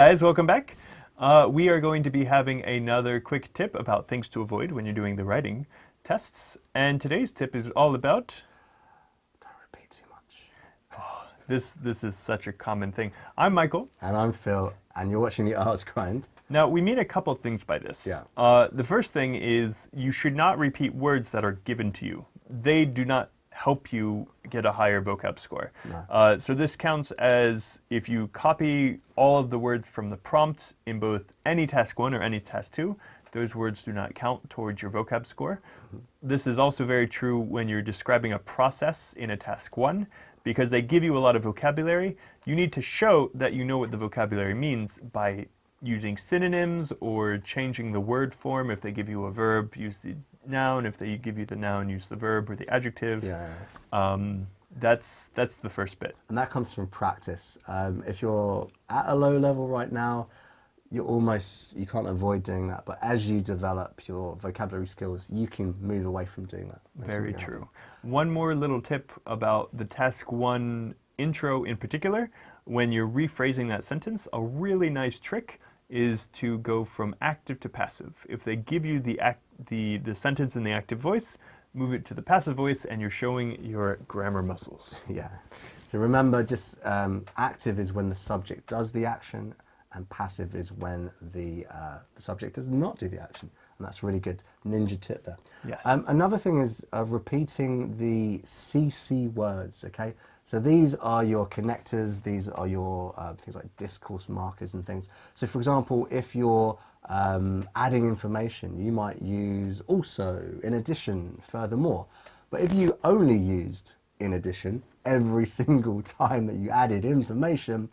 Guys, welcome back. We are going to be having another quick tip about things to avoid when you're doing the writing tests. And today's tip is all about... Don't repeat too much. This is such a common thing. I'm Michael. And I'm Phil, and you're watching the IELTS Grind. Now, we mean a couple things by this. Yeah. The first thing is you should not repeat words that are given to you. They do not help you get a higher vocab score. No. So this counts as if you copy all of the words from the prompt in both any task 1 or any task 2, those words do not count towards your vocab score. This is also very true when you're describing a process in a task 1, because they give you a lot of vocabulary. You need to show that you know what the vocabulary means by using synonyms or changing the word form. If they give you a verb, use the noun. If they give you the noun, use the verb or the adjective. That's the first bit. And that comes from practice. If you're at a low level right now, you can't avoid doing that. But as you develop your vocabulary skills, you can move away from doing that. That's Very really true. helpful. One more little tip about the task 1 intro in particular. When you're rephrasing that sentence, a really nice trick is to go from active to passive. If they give you the sentence in the active voice, move it to the passive voice and you're showing your grammar muscles. Yeah. So remember, just active is when the subject does the action, and passive is when the subject does not do the action. And that's really good. Ninja tip there. Yes. Another thing is repeating the CC words, okay? So these are your connectors, these are your things like discourse markers and things. So for example, if you're adding information, you might use also, in addition, furthermore. But if you only used in addition every single time that you added information,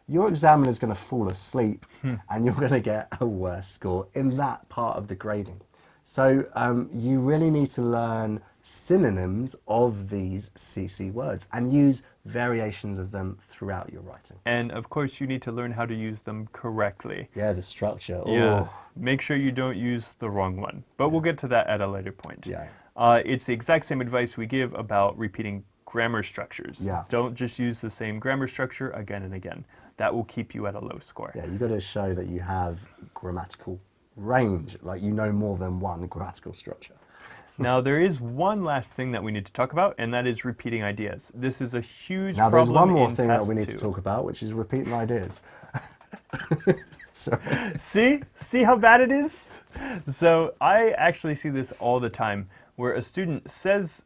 your examiner is going to fall asleep and you're going to get a worse score in that part of the grading. So you really need to learn synonyms of these CC words and use variations of them throughout your writing. And of course you need to learn how to use them correctly. Yeah, the structure. Yeah. Oh. Make sure you don't use the wrong one. But we'll get to that at a later point. Yeah. It's the exact same advice we give about repeating grammar structures. Yeah. Don't just use the same grammar structure again and again. That will keep you at a low score. Yeah, you've got to show that you have grammatical range, like you know more than one grammatical structure. Now, there is one last thing that we need to talk about, and that is repeating ideas. This is a huge Now, problem. there's one more in thing that task we need 2. to talk about, which is repeating ideas. Sorry. See how bad it is? So I actually see this all the time, where a student says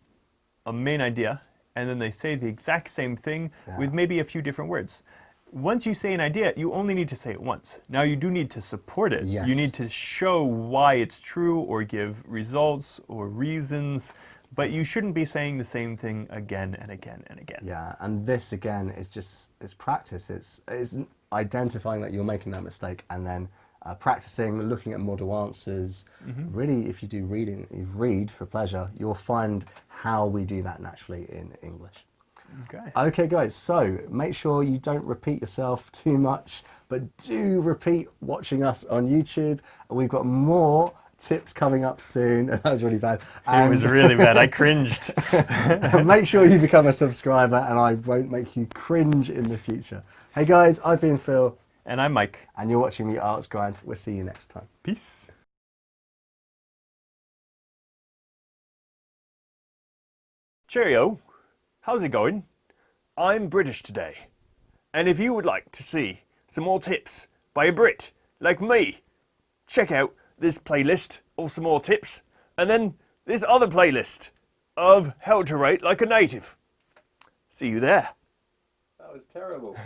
a main idea, and then they say the exact same thing with maybe a few different words. Once you say an idea, you only need to say it once. Now you do need to support it. Yes. You need to show why it's true or give results or reasons, but you shouldn't be saying the same thing again and again and again. Yeah, and this again is it's practice. It's identifying that you're making that mistake and then practicing, looking at model answers. Really, if you do reading, you read for pleasure, you'll find how we do that naturally in English. Okay guys, so make sure you don't repeat yourself too much, but do repeat watching us on YouTube. We've got more tips coming up soon. That was really bad. It was really bad, I cringed. Make sure you become a subscriber and I won't make you cringe in the future. Hey guys, I've been Phil. And I'm Mike. And you're watching the IELTS Grind. We'll see you next time. Peace. Cheerio. How's it going? I'm British today. And if you would like to see some more tips by a Brit like me, check out this playlist of some more tips and then this other playlist of how to write like a native. See you there. That was terrible.